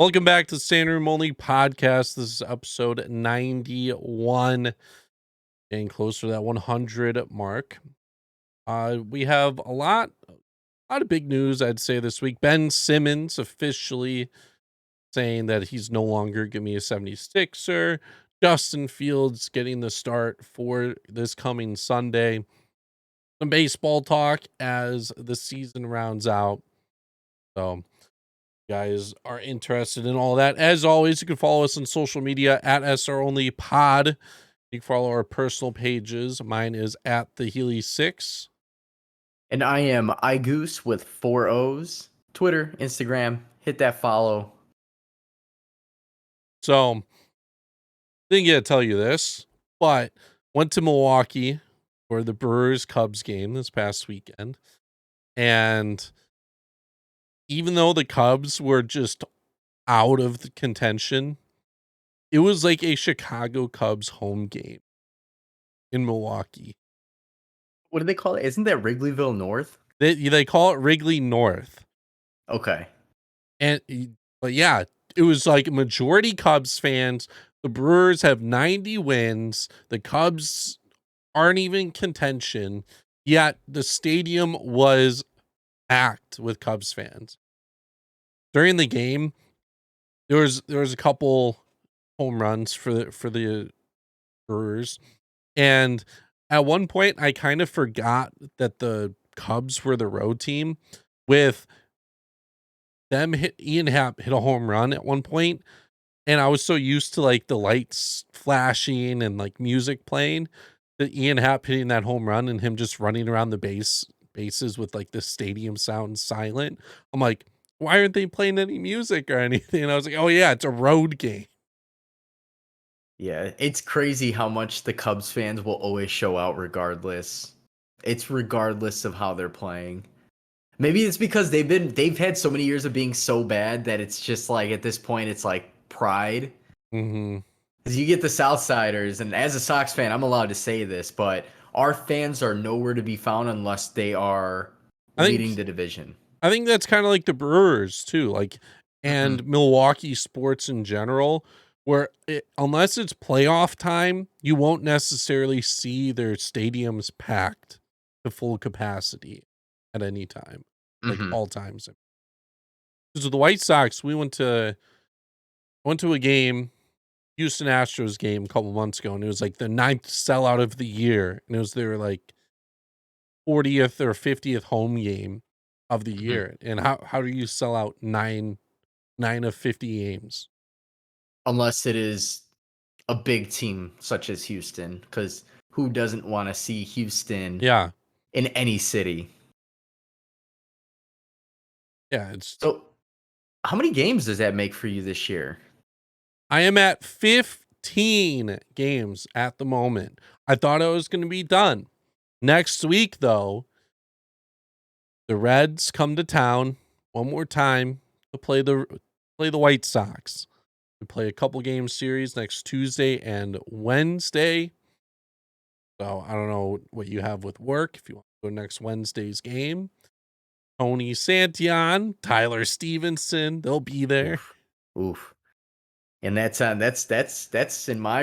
Welcome back to the Standing Room Only podcast. This is episode 91, getting closer to that 100 mark. We have a lot of big news, I'd say, this week. Ben Simmons officially saying that he's no longer going to be a 76er. Justin Fields getting the start for this coming Sunday. Some baseball talk as the season rounds out. So, guys are interested in all that. As always, you can follow us on social media at SROnlyPod. You can follow our personal pages. Mine is at the Healy6. And I am iGoose with 4 O's. Twitter, Instagram, hit that follow. So, didn't get to tell you this, but went to Milwaukee for the Brewers Cubs game this past weekend. And even though the Cubs were just out of the contention, it was like a Chicago Cubs home game in Milwaukee. What do they call it? Isn't that Wrigleyville North? They call it Wrigley North. Okay. But yeah, it was like majority Cubs fans. The Brewers have 90 wins. The Cubs aren't even contention, yet the stadium was packed with Cubs fans. During the game, there was a couple home runs for the Brewers, and at one point I kind of forgot that the Cubs were the road team. With them, Ian Happ hit a home run at one point, and I was so used to like the lights flashing and like music playing that Ian Happ hitting that home run and him just running around the bases with like the stadium sound silent. I'm like, why aren't they playing any music or anything? And I was like, oh yeah, it's a road game. Yeah, it's crazy how much the Cubs fans will always show out regardless. It's regardless of how they're playing. Maybe it's because they've had so many years of being so bad that it's just like at this point it's like pride. Mm-hmm. Because you get the Southsiders, and as a Sox fan, I'm allowed to say this, but our fans are nowhere to be found unless they are I leading think the division. I think that's kind of like the Brewers too, like, Mm-hmm. and Milwaukee sports in general, where unless it's playoff time, you won't necessarily see their stadiums packed to full capacity at any time, like Mm-hmm. all times. Because with the White Sox, we went to a game, Houston Astros game a couple months ago, and it was like the 9th sellout of the year, and it was their like 40th or 50th home game of the Mm-hmm. year. And how do you sell out nine of 50 games? Unless it is a big team such as Houston, because who doesn't want to see Houston Yeah. in any city? Yeah, it's So, how many games does that make for you this year? I am at 15 games at the moment. I thought I was going to be done. Next week though, the Reds come to town one more time to play the White Sox. We play a couple game series next Tuesday and Wednesday. So I don't know what you have with work. If you want to go next Wednesday's game, Tony Santion, Tyler Stevenson, they'll be there. Oof. Oof. And that's in my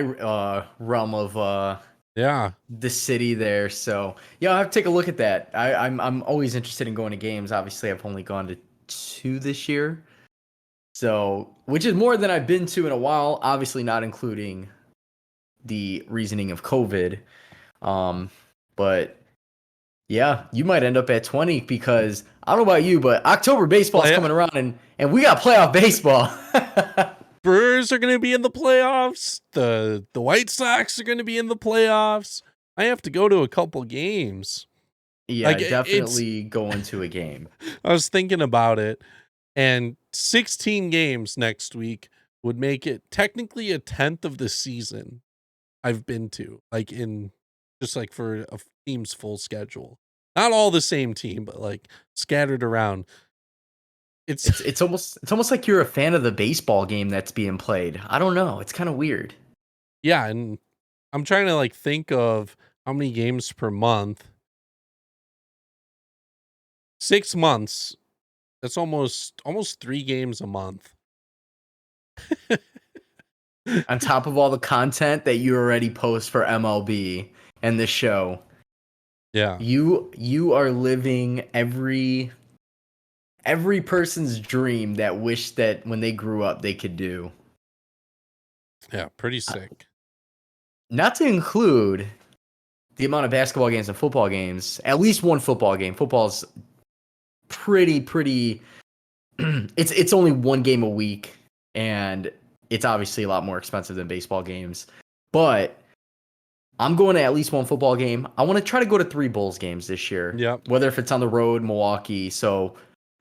realm of Yeah. the city there. So yeah, I'll have to take a look at that. I'm always interested in going to games. Obviously, I've only gone to 2 this year. So, which is more than I've been to in a while, obviously not including the reasoning of COVID. But yeah, you might end up at 20 because I don't know about you, but October baseball's coming around and we got playoff baseball. Brewers are going to be in the playoffs. The White Sox are going to be in the playoffs. I have to go to a couple games. Yeah, Like, definitely going to a game. I was thinking about it, and 16 games next week would make it technically a 10th of the season I've been to, like in just like for a team's full schedule. Not all the same team, but like scattered around. It's almost like you're a fan of the baseball game that's being played. I don't know. It's kind of weird. Yeah, and I'm trying to like think of how many games per month. 6 months. That's almost 3 games a month. On top of all the content that you already post for MLB and the show, Yeah. you are living every person's dream that wish that when they grew up they could do. Yeah, pretty Uh, sick. Not to include the amount of basketball games and football games. At least one football game. Football's pretty. It's only one game a week, and it's obviously a lot more expensive than baseball games. But I'm going to at least one football game. I want to try to go to 3 Bulls games this year, Yep. whether if it's on the road, Milwaukee. So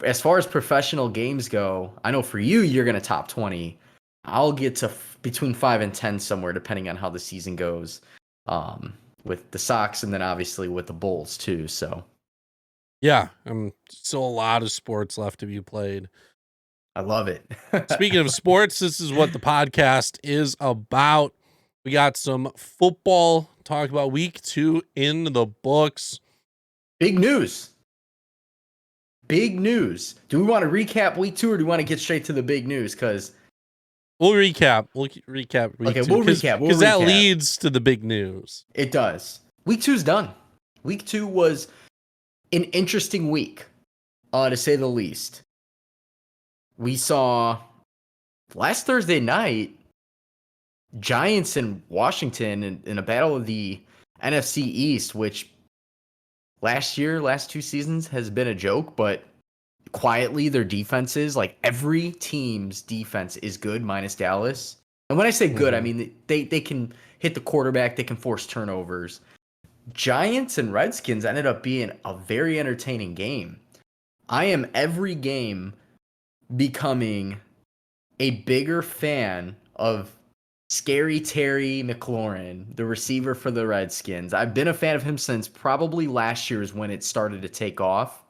as far as professional games go, I know for you, you're going to top 20. I'll get to between 5 and 10 somewhere, depending on how the season goes, with the Sox and then obviously with the Bulls too. So Yeah, still a lot of sports left to be played. I love it. Speaking of sports, this is what the podcast is about. We got some football talk about week 2 in the books. Big news. Big news. Do we want to recap week 2 or do we want to get straight to the big news? Because we'll recap. We'll recap week 2. We'll recap. Because that leads to the big news. It does. Week 2's done. Week 2 was an interesting week, to say the least. We saw last Thursday night Giants and Washington in a battle of the NFC East, which last 2 seasons has been a joke, but quietly their defenses, like every team's defense is good minus Dallas. And when I say good, I mean they can hit the quarterback, they can force turnovers. Giants and Redskins ended up being a very entertaining game. I am every game becoming a bigger fan of Scary Terry McLaurin, the receiver for the Redskins. I've been a fan of him since probably last year's when it started to take off.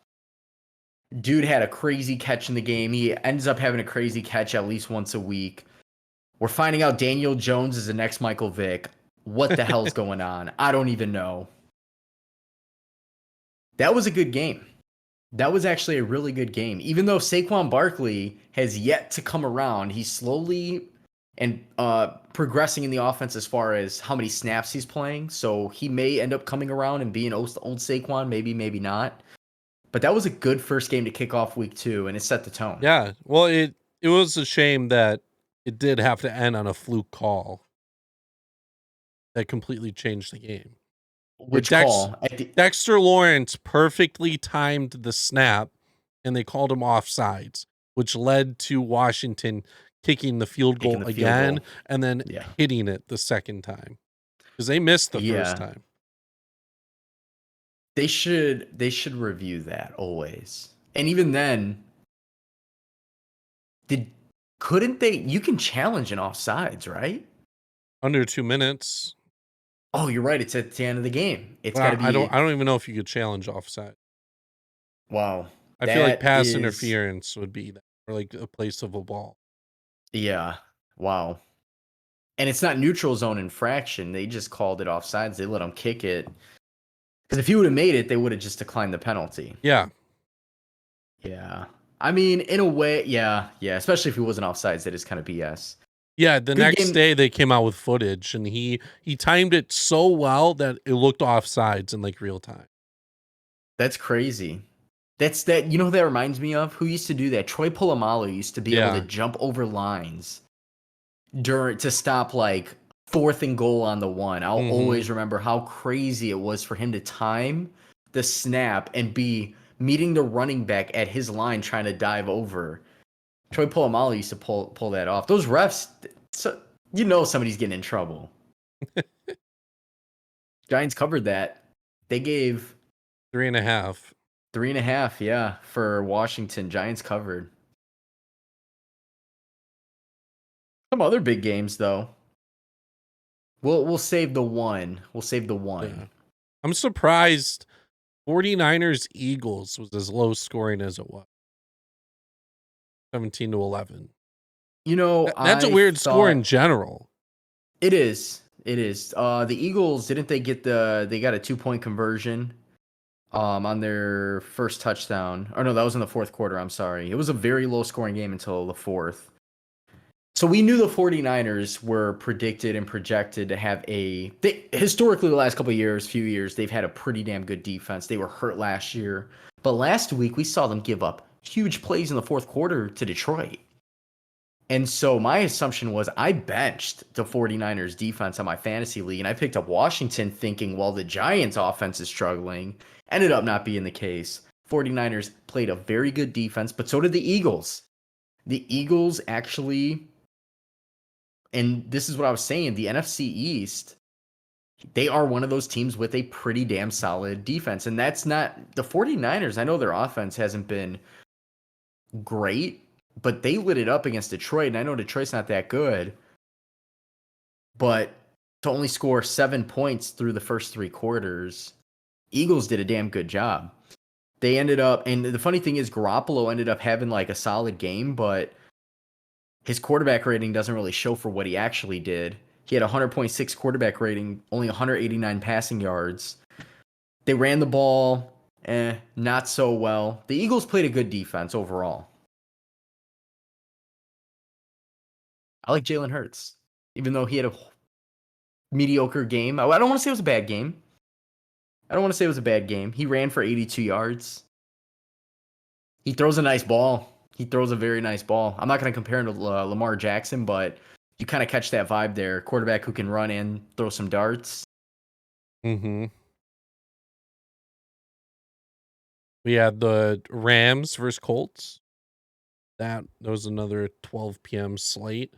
Dude had a crazy catch in the game. He ends up having a crazy catch at least once a week. We're finding out Daniel Jones is the next Michael Vick. What the hell's going on? I don't even know. That was a good game. That was actually a really good game. Even though Saquon Barkley has yet to come around, he's slowly and progressing in the offense as far as how many snaps he's playing. So he may end up coming around and being old Saquon, maybe not. But that was a good first game to kick off week 2, and it set the tone. Yeah, well, it was a shame that it did have to end on a fluke call that completely changed the game. Which call? Dexter Lawrence perfectly timed the snap, and they called him offsides, which led to Washington kicking the field goal again and then hitting it the second time because they missed the first time. They should review that always. And even then, couldn't they? You can challenge an offsides, right? Under 2 minutes. Oh, you're right. It's at the end of the game. It's got to be. I don't even know if you could challenge offside. Wow. I feel like pass interference would be that, or like a place of a ball. Yeah. Wow. And it's not neutral zone infraction. They just called it offsides. They let them kick it. Because if he would have made it, they would have just declined the penalty. Yeah. Yeah. I mean, in a way, yeah. Especially if he wasn't offsides, that is kind of BS. Yeah, the next day they came out with footage, and he timed it so well that it looked offsides in like real time. That's crazy. You know who that reminds me of? Who used to do that? Troy Polamalu used to be able to jump over lines to stop like 4th and goal on the 1. I'll always remember how crazy it was for him to time the snap and be meeting the running back at his line trying to dive over. Troy Polamalu used to pull that off. Those refs, somebody's getting in trouble. Giants covered that. They gave 3.5. 3.5, yeah, for Washington. Giants covered. Some other big games though. We'll save the one. Yeah. I'm surprised 49ers Eagles was as low scoring as it was. 17-11. That's a weird score in general. It is. The Eagles, didn't they get they got a 2-point conversion on their first touchdown. Or no, that was in the fourth quarter. I'm sorry. It was a very low scoring game until the fourth. So we knew the 49ers were predicted and projected to have historically the last few years, they've had a pretty damn good defense. They were hurt last year. But last week we saw them give up huge plays in the fourth quarter to Detroit. And so my assumption was I benched the 49ers defense on my fantasy league and I picked up Washington thinking, well, the Giants offense is struggling. Ended up not being the case. 49ers played a very good defense, but so did the Eagles. The Eagles actually, and this is what I was saying, the NFC East, they are one of those teams with a pretty damn solid defense. And that's not the 49ers. I know their offense hasn't been great, but they lit it up against Detroit. And I know Detroit's not that good, but to only score 7 points through the first 3 quarters, Eagles did a damn good job. They ended up, and the funny thing is Garoppolo ended up having like a solid game, but his quarterback rating doesn't really show for what he actually did. He had a 100.6 quarterback rating, only 189 passing yards. They ran the ball, not so well. The Eagles played a good defense overall. I like Jalen Hurts, even though he had a mediocre game. I don't want to say it was a bad game. He ran for 82 yards. He throws a nice ball. He throws a very nice ball. I'm not going to compare him to Lamar Jackson, but you kind of catch that vibe there. Quarterback who can run and throw some darts. Mm-hmm. We had the Rams versus Colts. That was another 12 p.m. slate.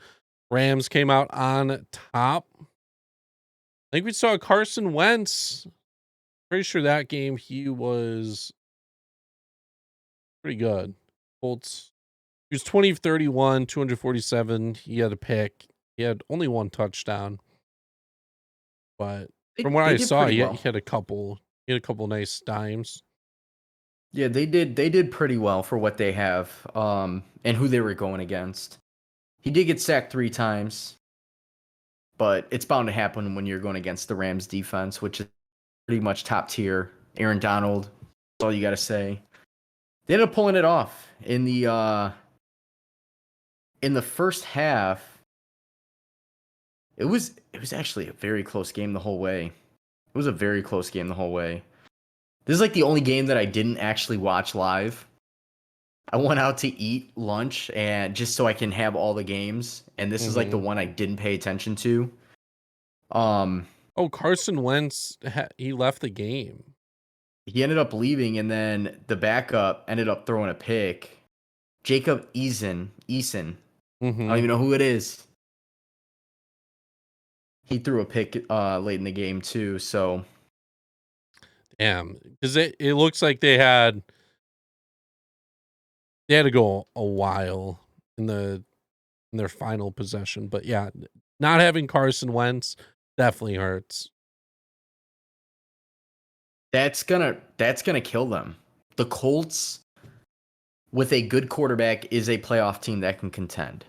Rams came out on top. I think we saw Carson Wentz. Pretty sure that game he was pretty good. Colts. He was 20 of 31, 247. He had a pick. He had only 1 touchdown. But from what I saw, he had a couple. He had a couple nice dimes. Yeah, they did pretty well for what they have, and who they were going against. He did get sacked 3 times, but it's bound to happen when you're going against the Rams defense, which is pretty much top tier. Aaron Donald, that's all you got to say. They ended up pulling it off in the first half. It was actually a very close game the whole way. This is like the only game that I didn't actually watch live. I went out to eat lunch and just so I can have all the games, and this is like the one I didn't pay attention to. Carson Wentz, he left the game. He ended up leaving, and then the backup ended up throwing a pick. Jacob Eason. I don't even know who it is. He threw a pick late in the game too. So, damn, because it looks like they had to go a while in their final possession. But yeah, not having Carson Wentz definitely hurts. That's gonna kill them. The Colts, with a good quarterback, is a playoff team that can contend.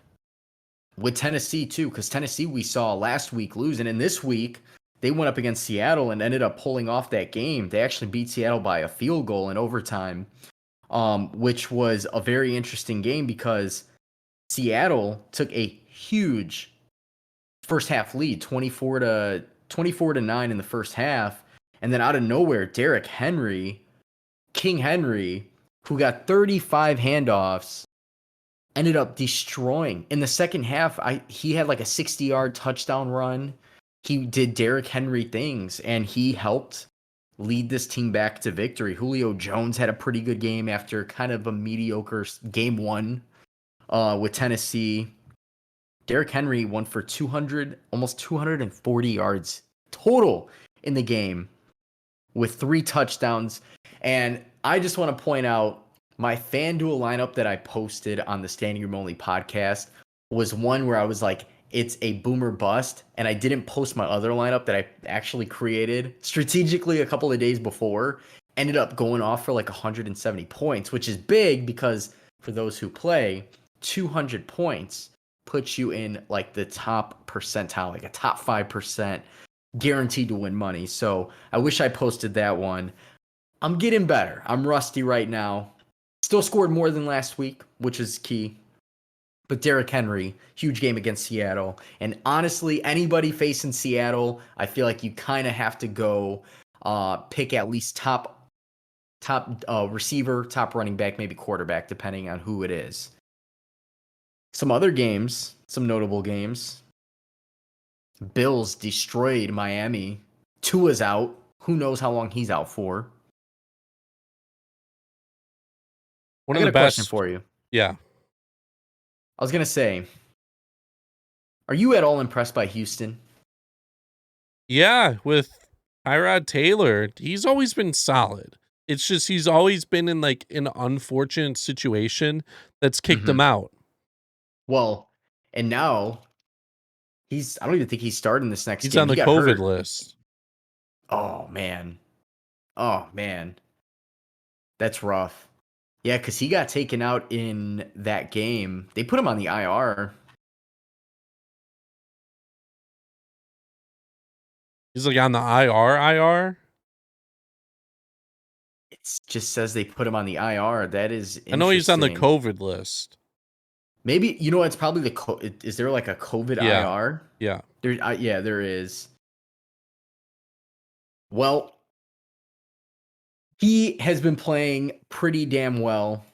With Tennessee too, because Tennessee we saw last week lose, and in this week they went up against Seattle and ended up pulling off that game. They actually beat Seattle by a field goal in overtime, which was a very interesting game because Seattle took a huge first half lead, 24 to 9 in the first half, and then out of nowhere, Derrick Henry, King Henry, who got 35 handoffs, ended up destroying. In the second half, he had like a 60-yard touchdown run. He did Derrick Henry things, and he helped lead this team back to victory. Julio Jones had a pretty good game after kind of a mediocre game 1 with Tennessee. Derrick Henry went for almost 240 yards total in the game with 3 touchdowns. And I just want to point out my FanDuel lineup that I posted on the Standing Room Only podcast was one where I was like, it's a boomer bust. And I didn't post my other lineup that I actually created strategically a couple of days before. Ended up going off for like 170 points, which is big because for those who play, 200 points puts you in like the top percentile, like a top 5% guaranteed to win money. So I wish I posted that one. I'm getting better. I'm rusty right now. Still scored more than last week, which is key. But Derrick Henry, huge game against Seattle. And honestly, anybody facing Seattle, I feel like you kind of have to go pick at least top receiver, top running back, maybe quarterback, depending on who it is. Some other games, some notable games. Bills destroyed Miami. Tua's out. Who knows how long he's out for? One I of got the a question best. for you. Yeah. I was going to say, are you at all impressed by Houston? Yeah, with Tyrod Taylor, he's always been solid. It's just he's always been in like an unfortunate situation that's kicked Mm-hmm. him out. Well, and now I don't even think he's starting this next He's game. on He the got COVID hurt. list. Oh, man. Oh, man. That's rough. Yeah, because he got taken out in that game. They put him on the IR. He's like on the IR. It just says they put him on the IR. That is I know he's on the interesting. COVID list. Maybe, it's probably is there like a COVID Yeah. IR? Yeah. Yeah, there is. Well, he has been playing pretty damn well.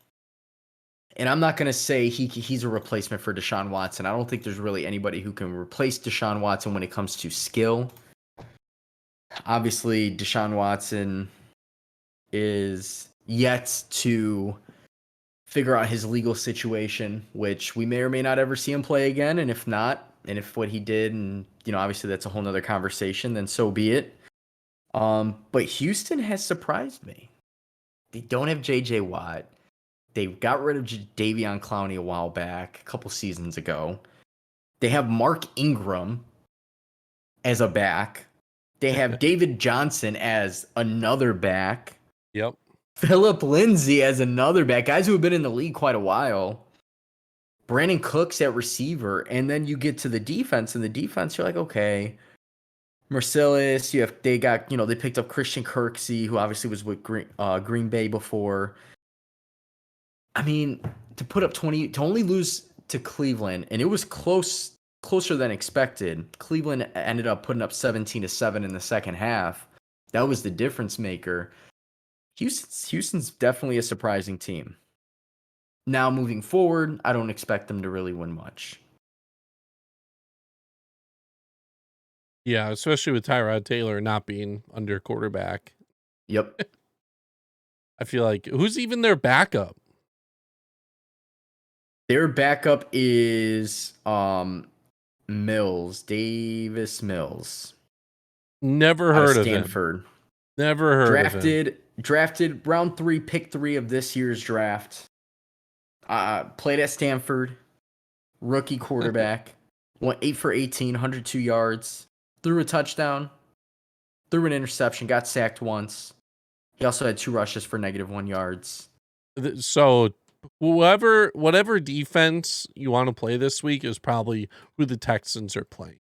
And I'm not going to say he's a replacement for Deshaun Watson. I don't think there's really anybody who can replace Deshaun Watson when it comes to skill. Obviously, Deshaun Watson is yet to figure out his legal situation, which we may or may not ever see him play again. And if not, and if what he did, and obviously that's a whole nother conversation, then so be it. But Houston has surprised me. They don't have JJ Watt. They got rid of Davion Clowney a while back, a couple seasons ago. They have Mark Ingram as a back. They have David Johnson as another back. Yep. Phillip Lindsay as another back. Guys who have been in the league quite a while. Brandon Cooks at receiver. And then you get to the defense. And the defense, you're like, okay. Marcellus, they picked up Christian Kirksey, who obviously was with Green Bay before. I mean, to put up 20, to only lose to Cleveland, and it was closer than expected. Cleveland ended up putting up 17-7 in the second half. That was the difference maker. Houston's definitely a surprising team. Now, moving forward, I don't expect them to really win much. Yeah, especially with Tyrod Taylor not being under quarterback. Yep. I feel like who's even their backup? Their backup is Davis Mills. Never Out of heard of him. Stanford. Never heard of him. Drafted round 3, pick 3 of this year's draft. Played at Stanford. Rookie quarterback. Went 8 for 18, 102 yards. Threw a touchdown. Threw an interception. Got sacked once. He also had 2 rushes for -1 yards. So whatever defense you want to play this week is probably who the Texans are playing.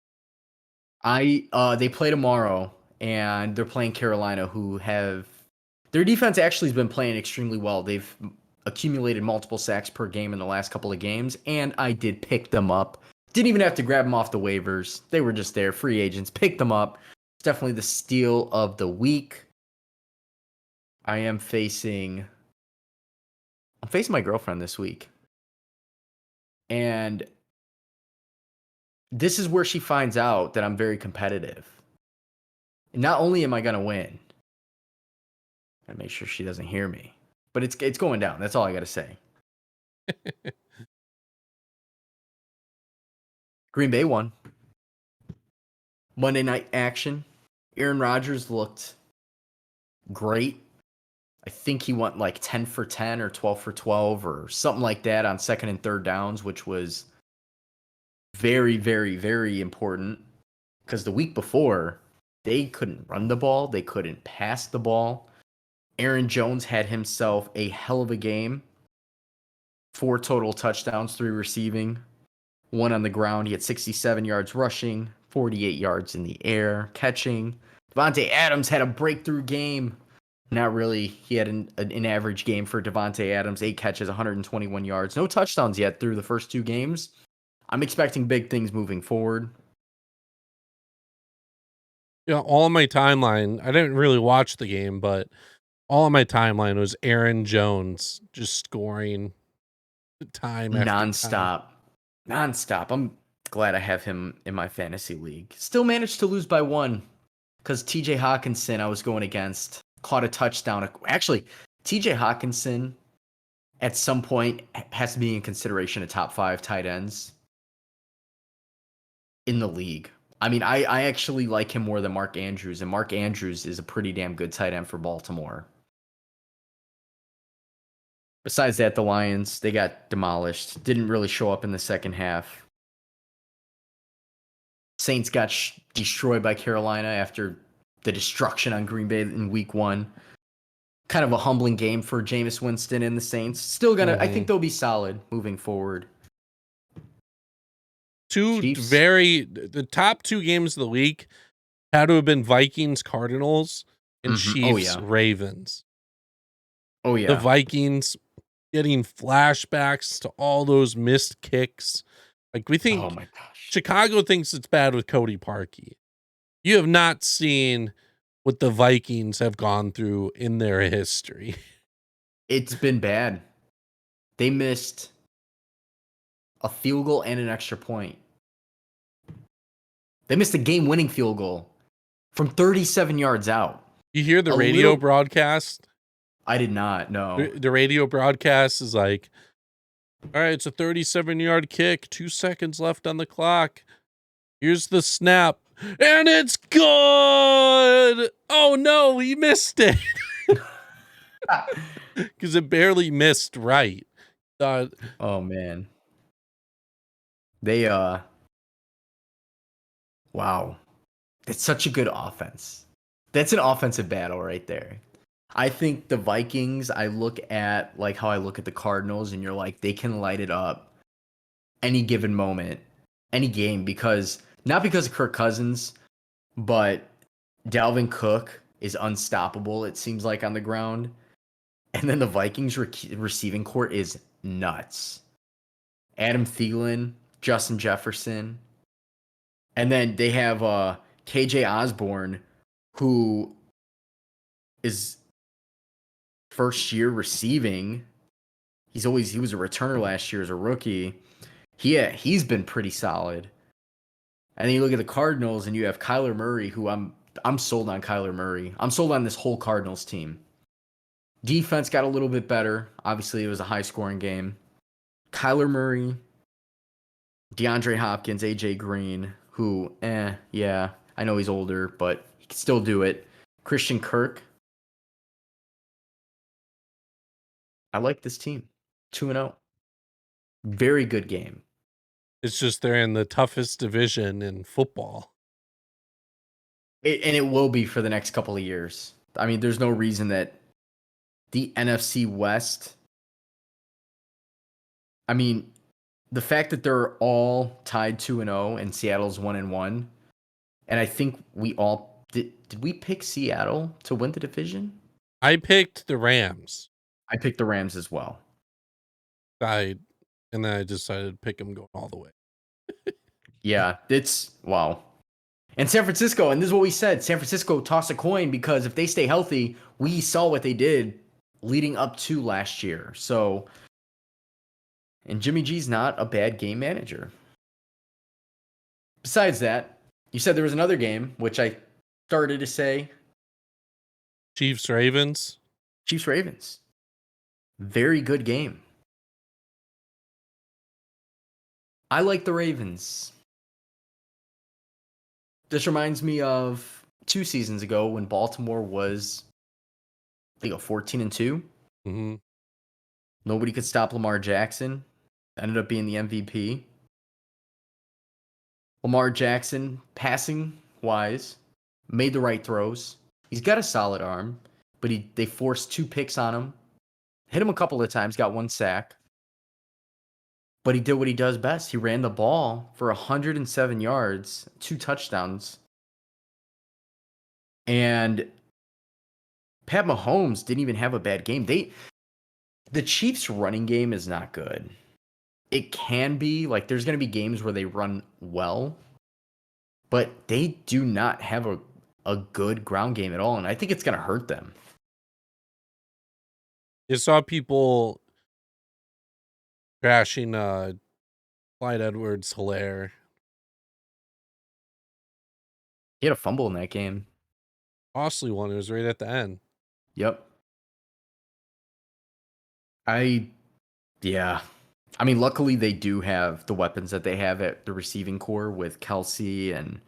They play tomorrow, and they're playing Carolina, who have their defense actually has been playing extremely well. They've accumulated multiple sacks per game in the last couple of games, and I did pick them up. Didn't even have to grab them off the waivers. They were just there, free agents. Picked them up. It's definitely the steal of the week. I'm facing my girlfriend this week. And this is where she finds out that I'm very competitive. And not only am I going to win, I make sure she doesn't hear me. But it's going down. That's all I got to say. Green Bay won. Monday night action. Aaron Rodgers looked great. I think he went like 10 for 10 or 12 for 12 or something like that on second and third downs, which was very, very, very important because the week before, they couldn't run the ball. They couldn't pass the ball. Aaron Jones had himself a hell of a game. 4 total touchdowns, 3 receiving, 1 on the ground. He had 67 yards rushing, 48 yards in the air catching. Devontae Adams had a breakthrough game. Not really. He had an average game for Devontae Adams, 8 catches, 121 yards. No touchdowns yet through the first 2 games. I'm expecting big things moving forward. Yeah, all on my timeline, I didn't really watch the game, but all on my timeline was Aaron Jones just scoring time after time. Nonstop. Nonstop. I'm glad I have him in my fantasy league. Still managed to lose by 1 because TJ Hawkinson, I was going against, caught a touchdown. Actually, TJ Hawkinson at some point has to be in consideration of top 5 tight ends in the league. I mean, I actually like him more than Mark Andrews, and Mark Andrews is a pretty damn good tight end for Baltimore. Besides that, the Lions, they got demolished. Didn't really show up in the second half. Saints got destroyed by Carolina after the destruction on Green Bay in week 1. Kind of a humbling game for Jameis Winston and the Saints. Still I think they'll be solid moving forward. Chiefs. The top 2 games of the week had to have been Vikings Cardinals and Chiefs Ravens. Oh yeah. The Vikings getting flashbacks to all those missed kicks. Like, we think, oh my gosh, Chicago thinks it's bad with Cody Parkey. You have not seen what the Vikings have gone through in their history. It's been bad. They missed a field goal and an extra point. They missed a game-winning field goal from 37 yards out. You hear the radio broadcast? I did not, no. The radio broadcast is like, all right, it's a 37-yard kick, 2 seconds left on the clock. Here's the snap, and it's good! Oh no, he missed it. Because it barely missed right. Oh man. They wow. That's such a good offense. That's an offensive battle right there. I think the Vikings, I look at like how I look at the Cardinals, and you're like, they can light it up any given moment, any game, not because of Kirk Cousins, but Dalvin Cook is unstoppable, it seems like, on the ground. And then the Vikings receiving court is nuts. Adam Thielen, Justin Jefferson. And then they have KJ Osborne, who is first year receiving. He was a returner last year as a rookie. He's been pretty solid. And then you look at the Cardinals, and you have Kyler Murray, who I'm sold on Kyler Murray. I'm sold on this whole Cardinals team. Defense got a little bit better. Obviously, it was a high-scoring game. Kyler Murray, DeAndre Hopkins, AJ Green, who, yeah, I know he's older, but he can still do it. Christian Kirk. I like this team. 2-0. Very good game. It's just they're in the toughest division in football. And it will be for the next couple of years. I mean, there's no reason that the NFC West, I mean, the fact that they're all tied 2-0 and Seattle's 1-1, and I think we all did we pick Seattle to win the division? I picked the Rams. I picked the Rams as well. And then I decided to pick them going all the way. Yeah, it's wow. And San Francisco, and this is what we said, San Francisco toss a coin, because if they stay healthy, we saw what they did leading up to last year. So, and Jimmy G's not a bad game manager. Besides that, you said there was another game, which I started to say. Chiefs Ravens. Very good game. I like the Ravens. This reminds me of 2 seasons ago when Baltimore was, I think, 14-2. Mm-hmm. Nobody could stop Lamar Jackson. Ended up being the MVP. Lamar Jackson, passing wise, made the right throws. He's got a solid arm, but they forced 2 picks on him. Hit him a couple of times, got 1 sack. But he did what he does best. He ran the ball for 107 yards, 2 touchdowns. And Pat Mahomes didn't even have a bad game. The Chiefs' running game is not good. It can be like there's going to be games where they run well, but they do not have a good ground game at all, and I think it's going to hurt them. You saw people crashing Clyde Edwards-Helaire. He had a fumble in that game. Costly one. It was right at the end. Yep. Yeah. I mean, luckily they do have the weapons that they have at the receiving core with Kelsey and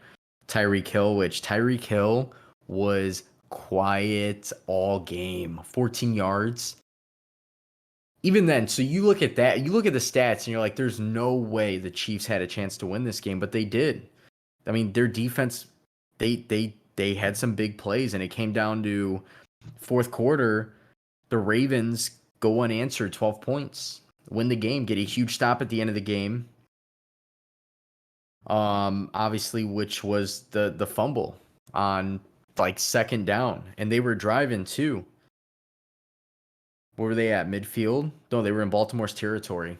Tyreek Hill, which Tyreek Hill was quiet all game, 14 yards. Even then, so you look at that, you look at the stats, and you're like, there's no way the Chiefs had a chance to win this game, but they did. I mean, their defense, they had some big plays, and it came down to fourth quarter. The Ravens go unanswered, 12 points, win the game, get a huge stop at the end of the game. Obviously, which was the fumble on like second down, and they were driving too. Where were they at? Midfield? No, they were in Baltimore's territory.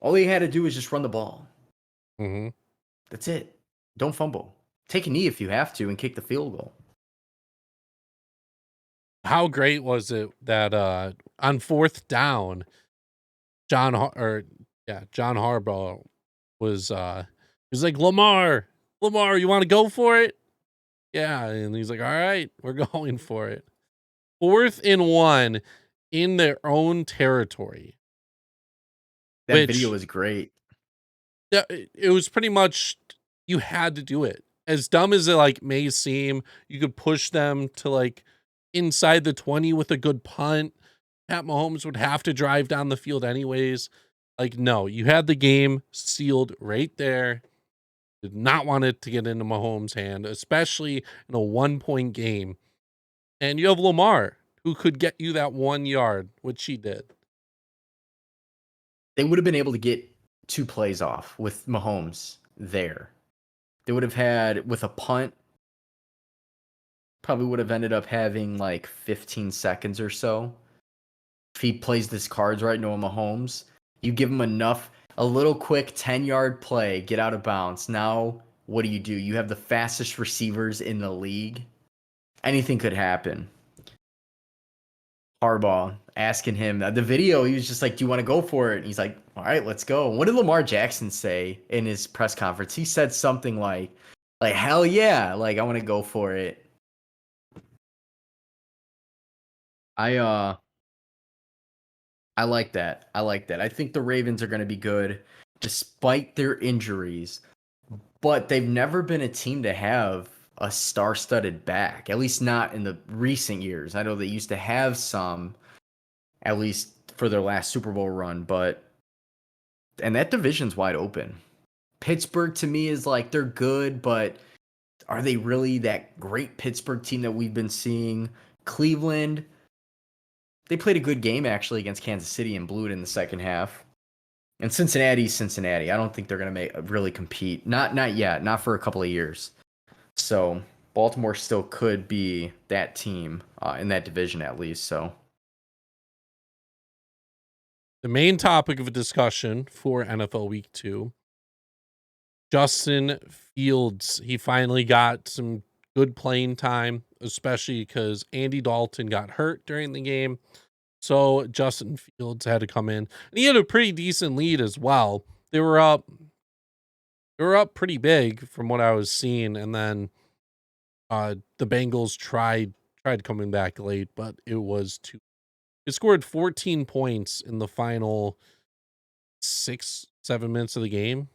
All they had to do was just run the ball. Mm-hmm. That's it. Don't fumble. Take a knee if you have to and kick the field goal. How great was it that on fourth down, John Harbaugh was like, Lamar, you want to go for it? Yeah, and he's like, all right, we're going for it. 4th and 1 in their own territory. That video was great. Yeah, it was pretty much, you had to do it. As dumb as it like may seem, you could push them to like inside the 20 with a good punt. Pat Mahomes would have to drive down the field anyways. Like, no, you had the game sealed right there. Did not want it to get into Mahomes' hand, especially in a 1-point game. And you have Lamar, who could get you that 1 yard, which he did. They would have been able to get 2 plays off with Mahomes there. They would have had, with a punt, probably would have ended up having like 15 seconds or so. If he plays his cards right, Noah Mahomes, you give him enough, a little quick 10-yard play, get out of bounds. Now, what do? You have the fastest receivers in the league. Anything could happen. Harbaugh asking him, the video, he was just like, do you want to go for it? And he's like, all right, let's go. What did Lamar Jackson say in his press conference? He said something like, hell yeah, like, I want to go for it. I like that. I think the Ravens are going to be good despite their injuries, but they've never been a team to have a star-studded back, at least not in the recent years. I know they used to have some, at least for their last Super Bowl run, and that division's wide open. Pittsburgh to me is like, they're good, but are they really that great Pittsburgh team that we've been seeing? Cleveland, they played a good game actually against Kansas City and blew it in the second half. And Cincinnati's Cincinnati. I don't think they're going to really compete. Not yet. Not for a couple of years. So Baltimore still could be that team in that division at least. So The main topic of discussion for NFL Week 2, Justin Fields. He finally got some good playing time, especially because Andy Dalton got hurt during the game. So Justin Fields had to come in. And he had a pretty decent lead as well. They were up pretty big from what I was seeing, and then the Bengals tried coming back late, but it was too. It scored 14 points in the final 6-7 minutes of the game.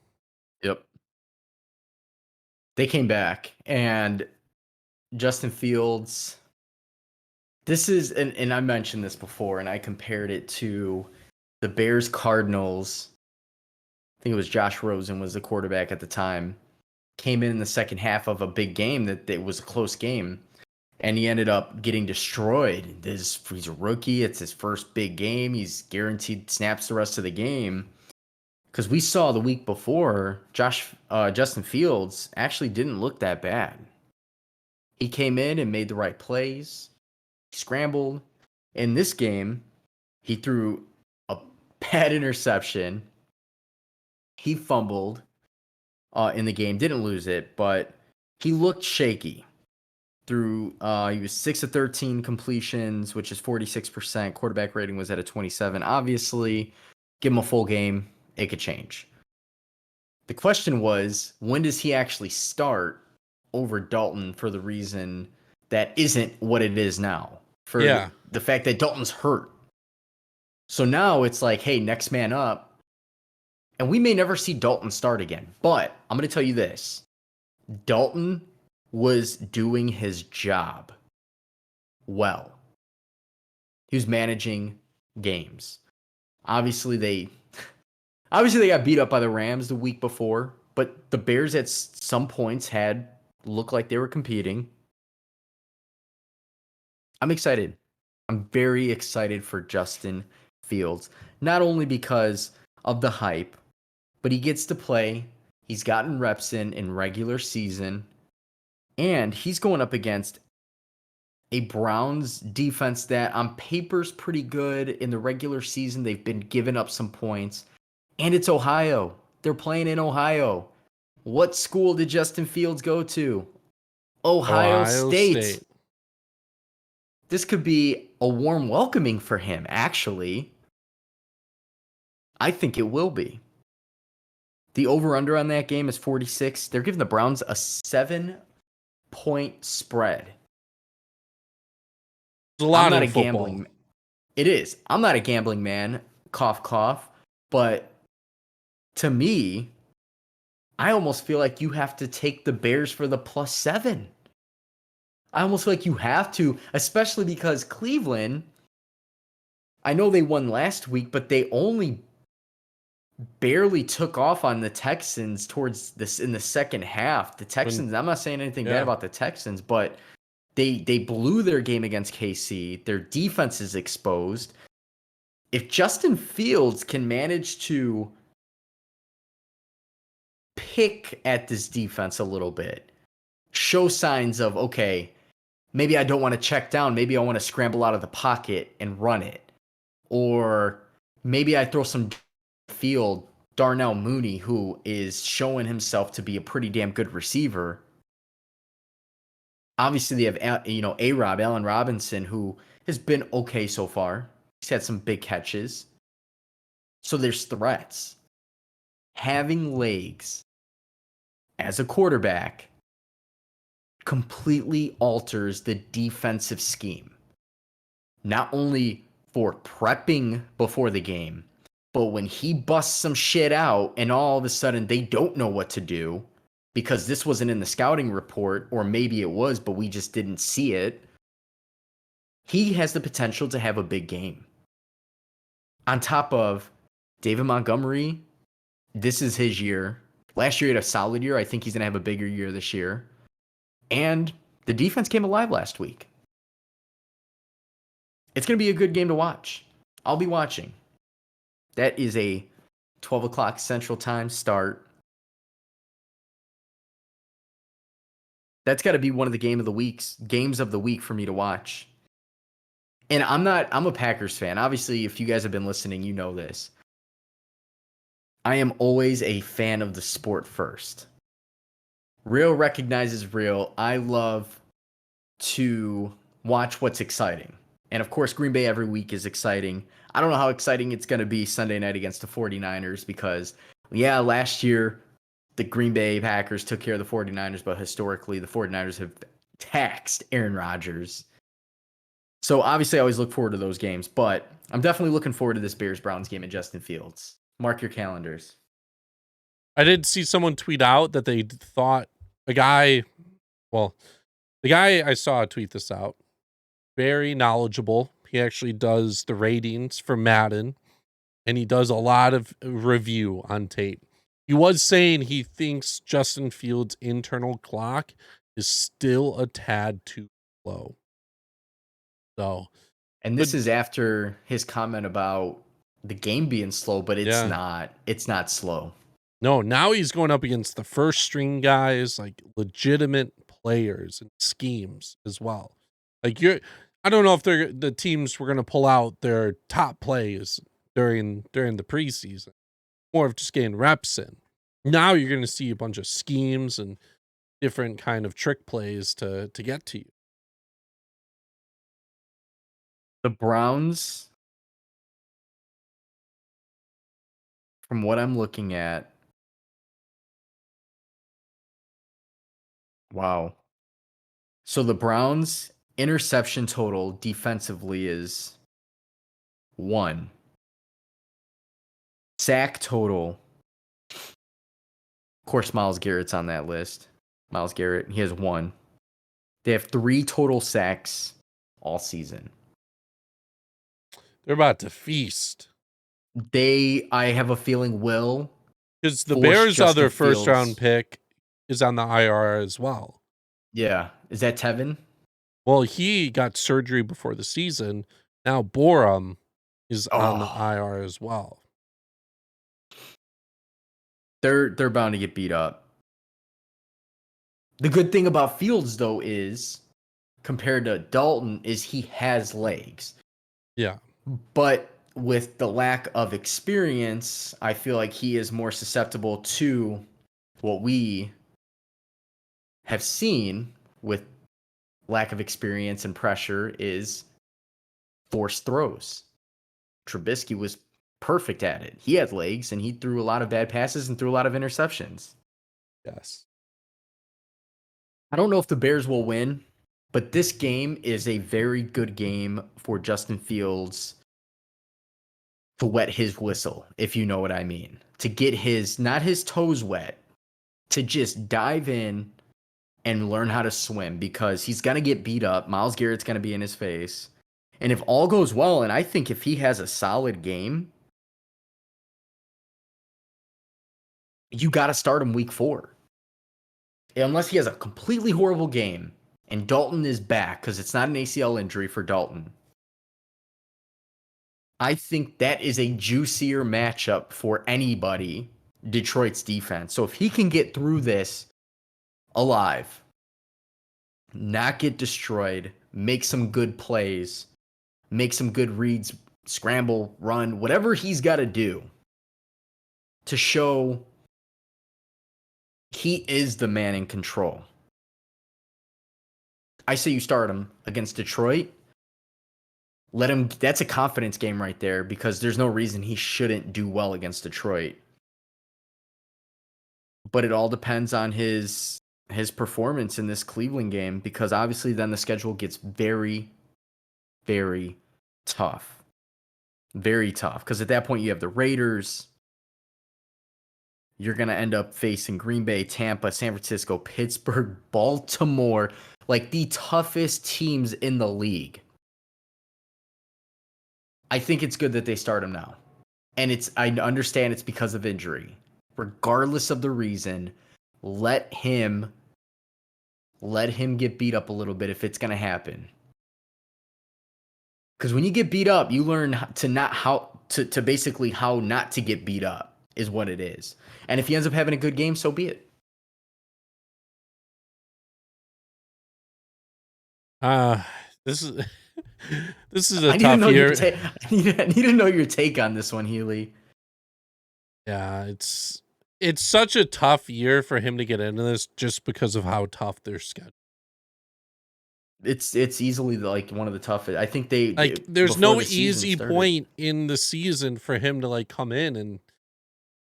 yep. They came back, and Justin Fields, this is, and I mentioned this before, and I compared it to the Bears Cardinals. I think it was Josh Rosen was the quarterback at the time. Came in the second half of a big game that it was a close game, and he ended up getting destroyed. He's a rookie. It's his first big game. He's guaranteed snaps the rest of the game. Because we saw the week before, Justin Fields actually didn't look that bad. He came in and made the right plays. He scrambled. In this game, he threw a bad interception. He fumbled in the game, didn't lose it, but he looked shaky. He was 6 of 13 completions, which is 46%. Quarterback rating was at a 27. Obviously, give him a full game, it could change. The question was, when does he actually start over Dalton for the reason that isn't what it is now? For the fact that Dalton's hurt. So now it's like, hey, next man up. And we may never see Dalton start again. But I'm going to tell you this. Dalton was doing his job well. He was managing games. Obviously they got beat up by the Rams the week before, but the Bears at some points had looked like they were competing. I'm excited. I'm very excited for Justin Fields, not only because of the hype, but he gets to play. He's gotten reps in regular season, and he's going up against a Browns defense that on paper's pretty good. In the regular season, they've been giving up some points. And it's Ohio. They're playing in Ohio. What school did Justin Fields go to? Ohio State. This could be a warm welcoming for him, actually. I think it will be. The over-under on that game is 46. They're giving the Browns a 7-point spread. There's a lot I'm not in a football. gambling. It is. I'm not a gambling man. Cough, cough. But to me, I almost feel like you have to take the Bears for the +7. I almost feel like you have to, especially because Cleveland, I know they won last week, but they only barely took off on the Texans towards this in the second half. The Texans, I'm not saying anything bad about the Texans, but they blew their game against KC. Their defense is exposed. If Justin Fields can manage to pick at this defense a little bit, show signs of, okay, maybe I don't want to check down. Maybe I want to scramble out of the pocket and run it. Or maybe I throw some field, Darnell Mooney, who is showing himself to be a pretty damn good receiver. Obviously, they have, A-Rob, Allen Robinson, who has been okay so far. He's had some big catches. So there's threats. Having legs as a quarterback completely alters the defensive scheme. Not only for prepping before the game, but when he busts some shit out and all of a sudden they don't know what to do because this wasn't in the scouting report, or maybe it was, but we just didn't see it, he has the potential to have a big game. On top of David Montgomery, this is his year. Last year he had a solid year. I think he's going to have a bigger year this year. And the defense came alive last week. It's going to be a good game to watch. I'll be watching. That is a 12 o'clock Central Time start. That's got to be one of the games of the week for me to watch. And I'm a Packers fan. Obviously, if you guys have been listening, you know this. I am always a fan of the sport first. Real recognizes real. I love to watch what's exciting. And of course, Green Bay every week is exciting. I don't know how exciting it's going to be Sunday night against the 49ers because, last year the Green Bay Packers took care of the 49ers, but historically the 49ers have taxed Aaron Rodgers. So obviously I always look forward to those games, but I'm definitely looking forward to this Bears-Browns game and Justin Fields. Mark your calendars. I did see someone tweet out that they thought the guy I saw tweet this out, very knowledgeable. He actually does the ratings for Madden, and he does a lot of review on tape. He was saying he thinks Justin Fields' internal clock is still a tad too low. So, and this is after his comment about the game being slow, but it's not. It's not slow. No, now he's going up against the first string guys, like legitimate players and schemes as well. Like I don't know if the teams were gonna pull out their top plays during the preseason, more of just getting reps in. Now you're gonna see a bunch of schemes and different kind of trick plays to get to you. The Browns, from what I'm looking at, wow. So the Browns interception total defensively is 1. Sack total, of course, Myles Garrett's on that list. Myles Garrett, he has 1. They have 3 total sacks all season. They're about to feast. I have a feeling, will Because the force Bears' Justin other first round Fields. pick is on the IR as well. Yeah. Is that Tevin? Well, he got surgery before the season. Now Borum is on the Oh, IR as well. they're bound to get beat up. The good thing about Fields, though, is compared to Dalton, is he has legs. Yeah. But with the lack of experience, I feel like he is more susceptible to what we have seen with lack of experience and pressure is forced throws. Trubisky was perfect at it. He had legs and he threw a lot of bad passes and threw a lot of interceptions. Yes. I don't know if the Bears will win, but this game is a very good game for Justin Fields to wet his whistle, if you know what I mean. To get his, not his toes wet, to just dive in and learn how to swim because he's going to get beat up. Myles Garrett's going to be in his face. And if all goes well, and I think if he has a solid game, you got to start him week 4. Unless he has a completely horrible game and Dalton is back because it's not an ACL injury for Dalton. I think that is a juicier matchup for anybody, Detroit's defense. So if he can get through this alive, not get destroyed, make some good plays, make some good reads, scramble, run, whatever he's got to do to show he is the man in control. I say you start him against Detroit. Let him. That's a confidence game right there because there's no reason he shouldn't do well against Detroit. But it all depends on his performance in this Cleveland game because obviously then the schedule gets very, very tough. Very tough because at that point you have the Raiders. You're going to end up facing Green Bay, Tampa, San Francisco, Pittsburgh, Baltimore, like the toughest teams in the league. I think it's good that they start him now. And I understand it's because of injury. Regardless of the reason, let him get beat up a little bit if it's going to happen. Because when you get beat up, you learn to basically how not to get beat up is what it is. And if he ends up having a good game, so be it. This is this is a I need to tough know your year. take. I need to know your take on this one, Healy. Yeah, it's such a tough year for him to get into this just because of how tough their schedule. It's easily like one of the toughest. I think Like, there's before no the season easy started. point in the season for him to like come in and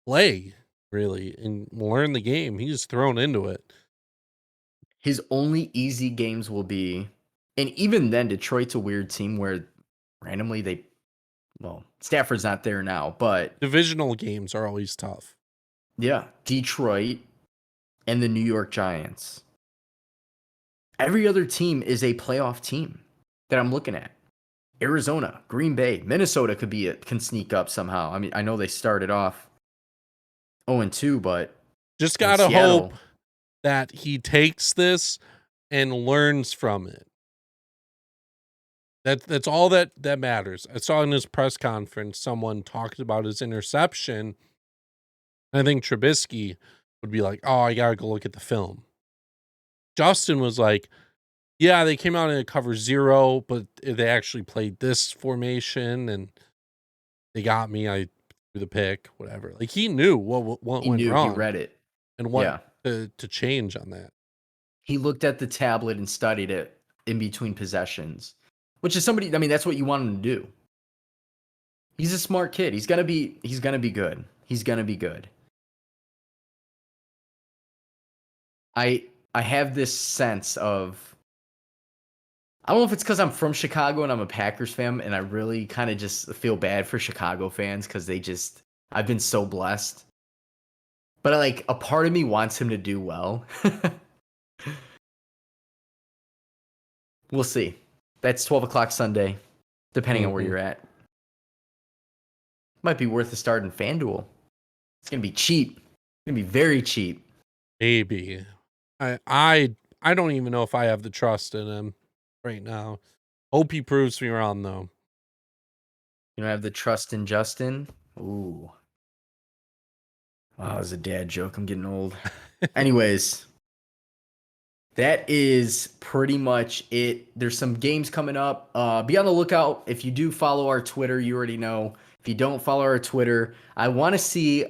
play really and learn the game. He's thrown into it. His only easy games will be, and even then, Detroit's a weird team where randomly Stafford's not there now, but Divisional games are always tough. yeah, Detroit and the New York Giants. Every other team is a playoff team that I'm looking at. Arizona, Green Bay, Minnesota can sneak up somehow. I mean, I know they started off 0-2, but Just I mean, gotta hope Seattle. that he takes this and learns from it. That's all that matters. I saw in his press conference someone talked about his interception. I think Trubisky would be like, "Oh, I gotta go look at the film." Justin was like, Yeah, they came out in a cover 0, but they actually played this formation, and they got me. I threw the pick, whatever. Like, he knew what He went knew, he wrong read it. and what Yeah. to change on that. He looked at the tablet and studied it in between possessions, which is somebody, I mean, that's what you want him to do. He's a smart kid. He's gonna be good. He's gonna be good. I have this sense of, I don't know if it's because I'm from Chicago and I'm a Packers fan, and I really kind of just feel bad for Chicago fans because I've been so blessed. But like a part of me wants him to do well. We'll see. That's 12 o'clock Sunday, depending on where Mhm. you're at. Might be worth a start in FanDuel. It's gonna be cheap. It's gonna be very cheap. Maybe. I don't even know if I have the trust in him right now. Hope he proves me wrong, though. You don't have the trust in Justin. Ooh. Wow, that was a dad joke. I'm getting old. Anyways, that is pretty much it. There's some games coming up. Be on the lookout. If you do follow our Twitter, you already know. If you don't follow our Twitter, I want to see